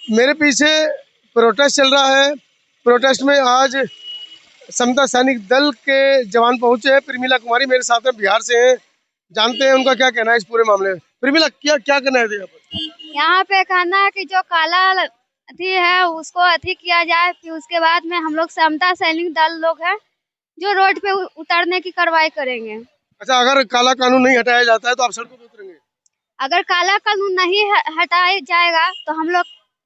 मेरे पीछे प्रोटेस्ट चल रहा है। प्रोटेस्ट में आज समता सैनिक दल के जवान पहुंचे हैं। प्रेमिला कुमारी मेरे साथ में बिहार से हैं, जानते हैं उनका क्या कहना है इस पूरे मामले में। प्रेमिला, क्या क्या कहना है यहाँ पर? यहाँ पे कहना है कि जो काला अथी है उसको अथी किया जाए, फिर उसके बाद में हम लोग समता सैनिक दल लोग हैं जो रोड पे उतरने की कार्रवाई करेंगे। अच्छा, अगर काला कानून नहीं हटाया जाता है तो आप सड़कों पर उतरेंगे? अगर काला कानून नहीं हटाया जाएगा तो हम लोग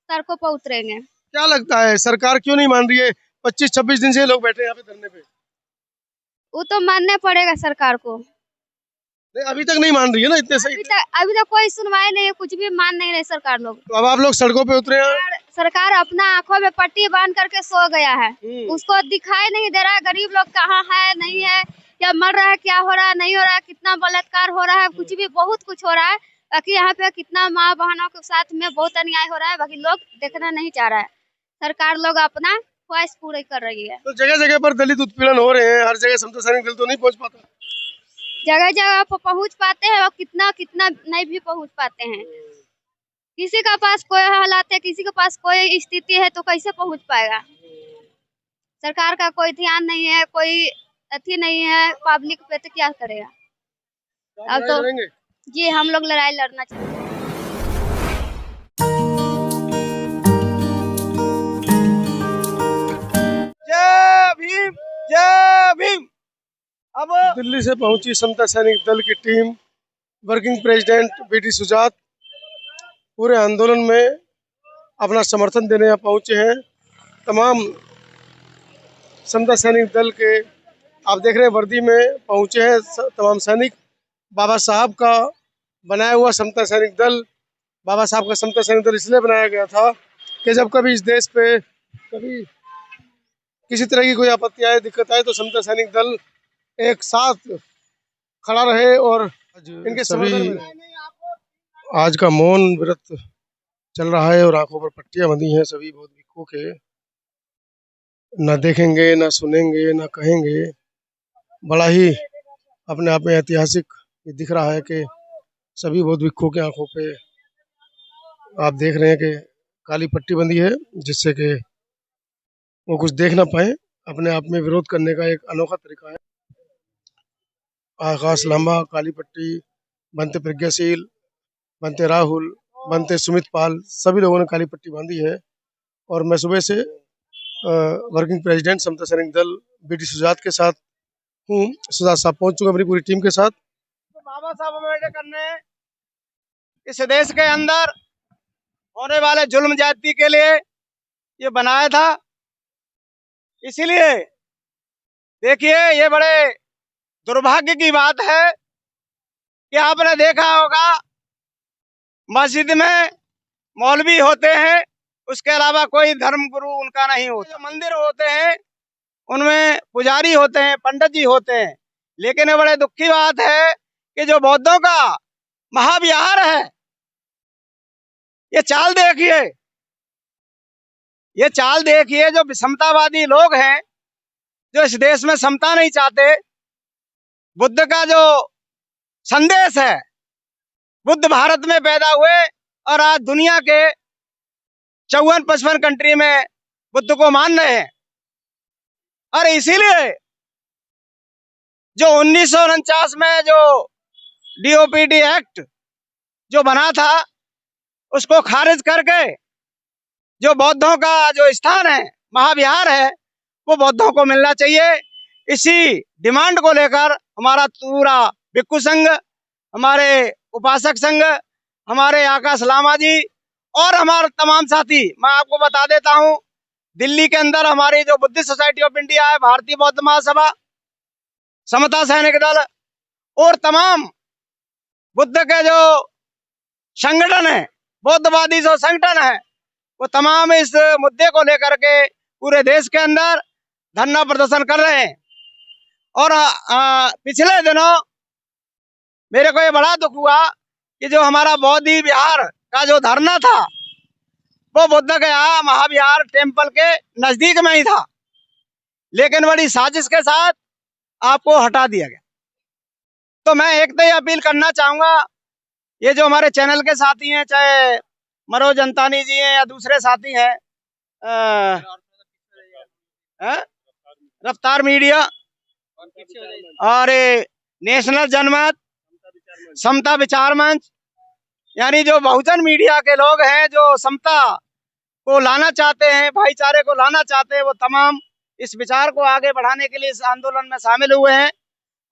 सड़कों पर उतरेंगे। क्या लगता है सरकार क्यों नहीं मान रही है? 25-26 दिन से लोग बैठे हैं यहाँ पे धरने पे। वो तो मानना पड़ेगा सरकार को। नहीं, अभी तक नहीं मान रही है ना, इतने सही। अभी तक कोई सुनवाई नहीं है, कुछ भी मान नहीं रहे सरकार लोग। तो अब आप लोग सड़कों पे उतरे हैं। सरकार अपना आंखों में पट्टी बांध करके सो गया है, उसको दिखाई नहीं दे रहा है गरीब लोग कहाँ है नहीं है, क्या मर रहा है, क्या हो रहा है नहीं हो रहा है, कितना बलात्कार हो रहा है, कुछ भी बहुत कुछ हो रहा है। बाकी यहाँ पे कितना माँ बहनों के साथ में बहुत अन्याय हो रहा है, बाकी लोग देखना नहीं चाह रहा है। सरकार लोग अपना ख्वाहिश पूरी कर रही है। तो जगह जगह पर दलित उत्पीड़न हो रहे हैं, हर जगह समता सैनिक दल तो नहीं पहुंच पाता। जगह जगह पर पहुँच पाते हैं और कितना कितना नहीं भी पहुँच पाते हैं। किसी का पास कोई हालात है, किसी के पास कोई स्थिति है तो कैसे पहुँच पाएगा। सरकार का कोई ध्यान नहीं है, कोई अथी नहीं है, पब्लिक पे तो क्या करेगा। अब तो जी हम लोग लड़ाई लड़ना चाहते हैं। जय भीम, जय भीम। अब दिल्ली से पहुंची समता सैनिक दल की team, working president BD Sujat पूरे आंदोलन में अपना समर्थन देने यहाँ पहुंचे हैं। तमाम समता सैनिक दल के आप देख रहे हैं वर्दी में पहुंचे हैं तमाम सैनिक। बाबा साहब का बनाया हुआ समता सैनिक दल, बाबा साहब का समता सैनिक दल इसलिए बनाया गया था कि जब कभी इस देश पे कभी किसी तरह की कोई आपत्ति आए, दिक्कत आए तो समता सैनिक दल एक साथ खड़ा रहे। और इनके सभी आज का मौन व्रत चल रहा है और आंखों पर पट्टियां बंधी हैं सभी बहुत भिक्षुकों के। ना देखेंगे, ना सुनेंगे, ना कहेंगे। बड़ा ही अपने आप में ऐतिहासिक दिख रहा है कि सभी बौद्ध भिक्षुओं की आंखों पे आप देख रहे हैं कि काली पट्टी बंधी है, जिससे कि वो कुछ देख ना पाए। अपने आप में विरोध करने का एक अनोखा तरीका है। आकाश लांबा, काली पट्टी, बनते प्रज्ञाशील, बनते राहुल, बनते सुमित पाल, सभी लोगों ने काली पट्टी बांधी है। और मैं सुबह से वर्किंग प्रेसिडेंट समता सैनिक दल बीडी सुजात के साथ हूँ। सुजात साहब पहुंच चुके अपनी पूरी टीम के साथ। तो बाबा साहब अम्बेडकर ने इस देश के अंदर होने वाले जुल्म जाति के लिए ये बनाया था। इसीलिए देखिए, ये बड़े दुर्भाग्य की बात है कि आपने देखा होगा मस्जिद में मौलवी होते हैं, उसके अलावा कोई धर्म गुरु उनका नहीं होता। जो मंदिर होते हैं उनमें पुजारी होते हैं, पंडित जी होते हैं। लेकिन ये बड़े दुख की बात है कि जो बौद्धों का महाविहार है, ये चाल देखिए, ये चाल देखिए। जो समतावादी लोग हैं, जो इस देश में समता नहीं चाहते, बुद्ध का जो संदेश है, बुद्ध भारत में पैदा हुए और आज दुनिया के 54-55 कंट्री में बुद्ध को मान रहे हैं। और इसीलिए जो 1949 में जो डीओपीटी एक्ट जो बना था, उसको खारिज करके जो बौद्धों का जो स्थान है, महाविहार है, वो बौद्धों को मिलना चाहिए। इसी डिमांड को लेकर हमारा पूरा भिक्षु संघ, हमारे उपासक संघ, हमारे आकाश लामा जी और हमारे तमाम साथी, मैं आपको बता देता हूं, दिल्ली के अंदर हमारी जो बुद्धिस्ट सोसाइटी ऑफ इंडिया है, भारतीय बौद्ध महासभा, समता सैनिक दल और तमाम बुद्ध के जो संगठन है, बौद्धवादी जो संगठन है, वो तमाम इस मुद्दे को लेकर के पूरे देश के अंदर धरना प्रदर्शन कर रहे हैं। और पिछले दिनों मेरे को ये बड़ा दुख हुआ कि जो हमारा बौद्ध विहार का जो धरना था, वो बुद्ध गया महाविहार टेम्पल के नजदीक में ही था, लेकिन बड़ी साजिश के साथ आपको हटा दिया गया। तो मैं एक तो ये अपील करना चाहूंगा, ये जो हमारे चैनल के साथी हैं, चाहे मनोज अंतानी जी हैं या दूसरे साथी हैं, रफ्तार मीडिया और नेशनल जनमत, समता विचार मंच, यानी जो बहुजन मीडिया के लोग हैं जो समता को लाना चाहते हैं, भाईचारे को लाना चाहते हैं, वो तमाम इस विचार को आगे बढ़ाने के लिए इस आंदोलन में शामिल हुए हैं।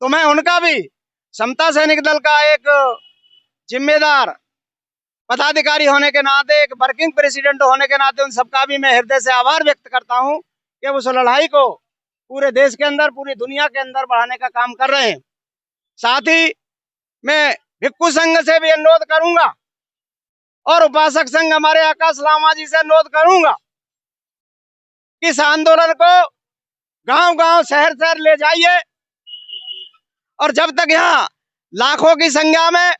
तो मैं उनका भी, समता सैनिक दल का एक जिम्मेदार पदाधिकारी होने के नाते, एक वर्किंग प्रेसिडेंट होने के नाते, उन सबका भी मैं हृदय से आभार व्यक्त करता हूं कि उस लड़ाई को पूरे देश के अंदर, पूरी दुनिया के अंदर बढ़ाने का काम कर रहे हैं। साथ ही मैं भिक्खु संघ से भी अनुरोध करूंगा और उपासक संघ हमारे आकाश लामा जी से अनुरोध करूंगा कि इस आंदोलन को गांव-गांव, शहर-शहर ले जाइए और जब तक यहाँ लाखों की संख्या में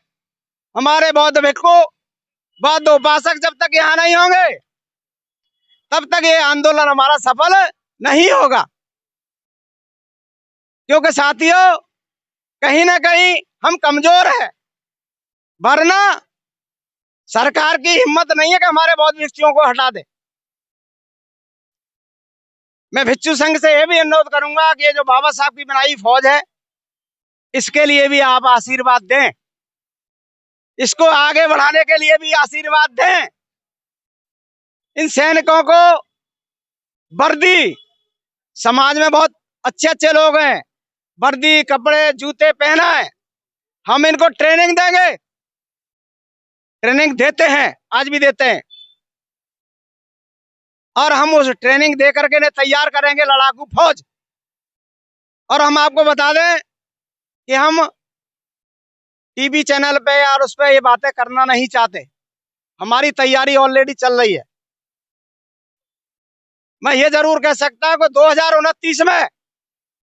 हमारे बौद्ध भिक्खु, बौद्ध उपासक जब तक यहाँ नहीं होंगे, तब तक ये आंदोलन हमारा सफल नहीं होगा। क्योंकि साथियों, कहीं ना कहीं हम कमजोर हैं, वरना सरकार की हिम्मत नहीं है कि हमारे बौद्ध भिक्षुओं को हटा दे। मैं भिक्षु संघ से यह भी अनुरोध करूंगा कि ये जो बाबा साहब की बनाई फौज है, इसके लिए भी आप आशीर्वाद दें, इसको आगे बढ़ाने के लिए भी आशीर्वाद दें। इन सैनिकों को वर्दी, समाज में बहुत अच्छे अच्छे लोग हैं, वर्दी, कपड़े, जूते पहना है, हम इनको ट्रेनिंग देंगे, ट्रेनिंग देते हैं, आज भी देते हैं, और हम उस ट्रेनिंग दे करके ने तैयार करेंगे लड़ाकू फौज। और हम आपको बता दें कि हम टीवी चैनल पे और उस पे ये बातें करना नहीं चाहते, हमारी तैयारी ऑलरेडी चल रही है। मैं ये जरूर कह सकता हूं कि 2029 में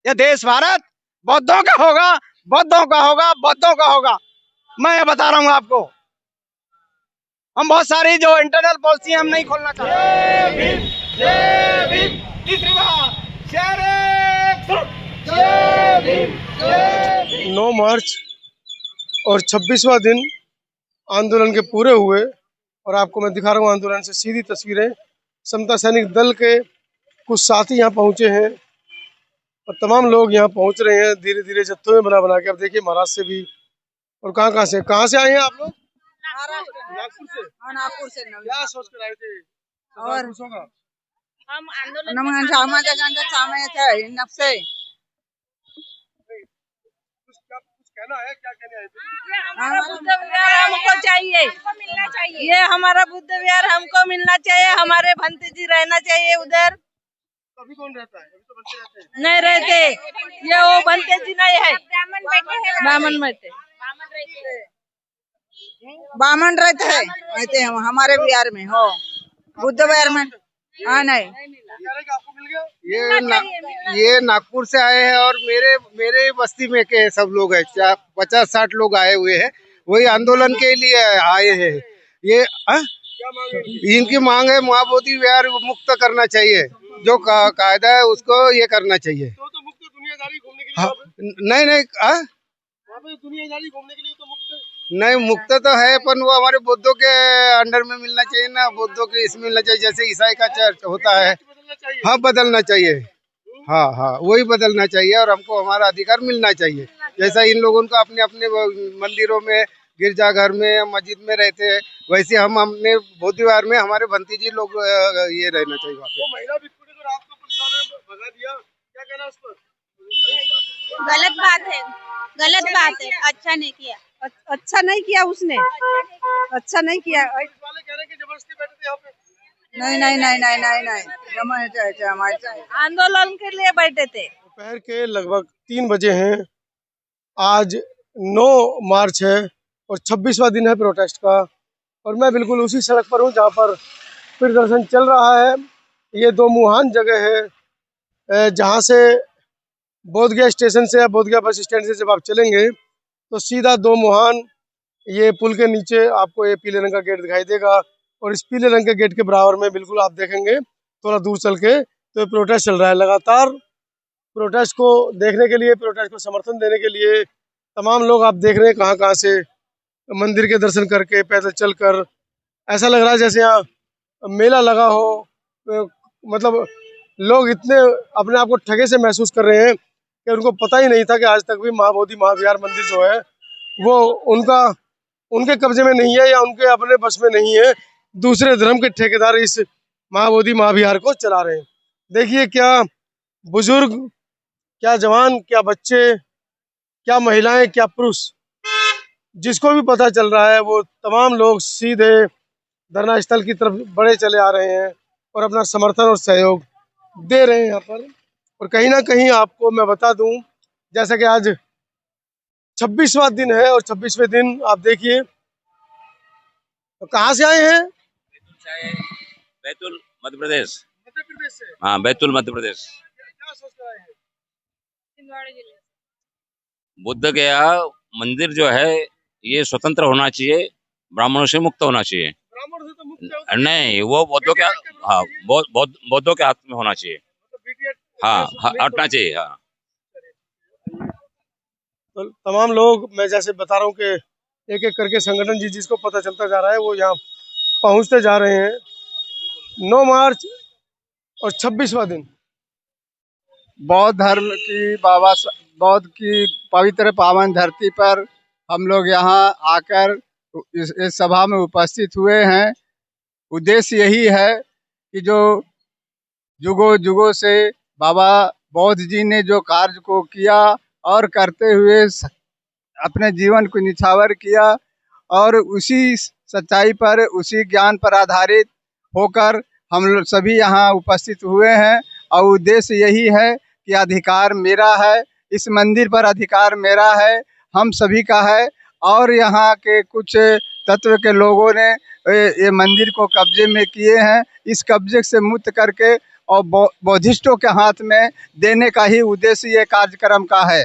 ये देश भारत बौद्धों का होगा, बौद्धों का होगा, बौद्धों का होगा। मैं ये बता रहा हूं आपको, हम बहुत सारी जो इंटरनल पॉलिसी हम नहीं खोलना चाहते। 9 मार्च और 26वां दिन आंदोलन के पूरे हुए और आपको मैं दिखा रहा हूँ आंदोलन से सीधी तस्वीरें। समता सैनिक दल के कुछ साथी यहाँ पहुँचे हैं और तमाम लोग यहाँ पहुँच रहे हैं धीरे धीरे जत्थों में बना बना के। अब देखिए महाराष्ट्र से भी, और कहाँ से आए हैं आप लोग? नागपुर से। नागपुर से क्या सोच कर आए थे? और होगा हम आंदोलन से कुछ कहना है, क्या कहने आए थे? हमारा बुद्ध विहार हमको चाहिए, मिलना चाहिए। ये हमारा बुद्ध विहार हमको मिलना चाहिए, हमारे भंते जी रहना चाहिए उधर। अभी कौन रहता है? अभी तो बच्चे रहते हैं। नहीं रहते, ये वो भंते जी नहीं है, ब्राह्मण बैठे, बामन रहते हैं हमारे बिहार में। हो बुद्ध विहार में? हाँ नहीं, आपको मिल गया? ये नागपुर से आए हैं और मेरे बस्ती में के सब लोग हैं, 50-60 लोग आए हुए हैं, वही आंदोलन के लिए आए हैं। ये इनकी मांग है महाबोधि विहार मुक्त करना चाहिए, जो कायदा है उसको ये करना चाहिए। तो मुक्त दुनियादारी घूमने के लिए नहीं दुनियादारी घूमने के लिए तो मुक्त नहीं, मुक्त तो है, पर वो हमारे बुद्धों के अंडर में मिलना चाहिए ना, बुद्धों के इसमें मिलना चाहिए, जैसे ईसाई का चर्च होता है। हाँ, बदलना चाहिए, हाँ वही बदलना चाहिए और हमको हमारा अधिकार मिलना चाहिए। जैसा इन लोगों को अपने अपने मंदिरों में, गिरजाघर में या मस्जिद में रहते हैं, वैसे हम अपने बौद्ध विहार में हमारे भंती जी लोग ये रहना चाहिए। महिला भिक्षु ने रात को पुलिस वाले भगा दिया, क्या कहना उस पर? गलत बात है, गलत बात है, अच्छा नहीं किया, अच्छा नहीं किया उसने, अच्छा नहीं किया। पुलिस वाले कह रहे हैं कि जबरदस्ती बैठे थे यहाँ पे। नहीं, आंदोलन के लिए बैठे थे। दोपहर के लगभग 3 बजे हैं। आज 9 मार्च है और 26वां दिन है प्रोटेस्ट का, और मैं बिल्कुल उसी सड़क पर हूँ जहाँ पर प्रदर्शन चल रहा है। ये दो मुहान जगह है जहाँ से बोधगया स्टेशन से या बोधगया बस स्टैंड से जब आप चलेंगे तो सीधा दो मुहान, ये पुल के नीचे आपको ये पीले रंग का गेट दिखाई देगा, और इस पीले रंग के गेट के बराबर में बिल्कुल आप देखेंगे थोड़ा दूर चल के तो ये प्रोटेस्ट चल रहा है। लगातार प्रोटेस्ट को देखने के लिए, प्रोटेस्ट को समर्थन देने के लिए तमाम लोग आप देख रहे हैं कहाँ से मंदिर के दर्शन करके, पैदल चलकर ऐसा लग रहा है जैसे यहाँ मेला लगा हो। मतलब लोग इतने अपने आप को ठगे से महसूस कर रहे हैं कि उनको पता ही नहीं था कि आज तक भी महाबोधि महाविहार मंदिर जो है वो उनके कब्जे में नहीं है या उनके अपने बस में नहीं है। दूसरे धर्म के ठेकेदार इस महाबोधि महाविहार को चला रहे हैं। देखिए क्या बुजुर्ग, क्या जवान, क्या बच्चे, क्या महिलाएं, क्या पुरुष, जिसको भी पता चल रहा है वो तमाम लोग सीधे धरना स्थल की तरफ बढ़े चले आ रहे हैं और अपना समर्थन और सहयोग दे रहे हैं यहाँ पर। और कहीं ना कहीं आपको मैं बता दूं, जैसा कि आज 26वां दिन है और 26वें दिन आप देखिए तो कहाँ से आए हैं? बैतूल मध्य प्रदेश। मध्य प्रदेश से। हाँ, बैतूल मध्य प्रदेश। क्या सोच कर आए हैं? बुद्ध गया मंदिर जो है ये स्वतंत्र होना चाहिए, ब्राह्मणों से मुक्त होना चाहिए। ब्राह्मण से तो मुक्त है। नहीं, वो बौद्धों के, हाँ, बौद्धों के हाथ में होना चाहिए। हाँ, हटना चाहिए। हाँ, तो तमाम लोग, मैं जैसे बता रहा हूँ कि एक एक करके संगठन जिसको पता चलता जा रहा है वो यहाँ पहुँचते जा रहे हैं। 9 मार्च और 26वां दिन बौद्ध धर्म की बौद्ध की पवित्र पावन धरती पर हम लोग यहाँ आकर इस सभा में उपस्थित हुए हैं। उद्देश्य यही है कि जो युगों युगों से बाबा बौद्ध जी ने जो कार्य को किया और करते हुए अपने जीवन को निछावर किया और उसी सच्चाई पर, उसी ज्ञान पर आधारित होकर हम लोग सभी यहाँ उपस्थित हुए हैं। और उद्देश्य यही है कि अधिकार मेरा है, इस मंदिर पर अधिकार मेरा है, हम सभी का है। और यहाँ के कुछ तत्व के लोगों ने ये मंदिर को कब्जे में किए हैं। इस कब्जे से मुक्त करके और बौद्धिस्टों के हाथ में देने का ही उद्देश्य ये कार्यक्रम का है।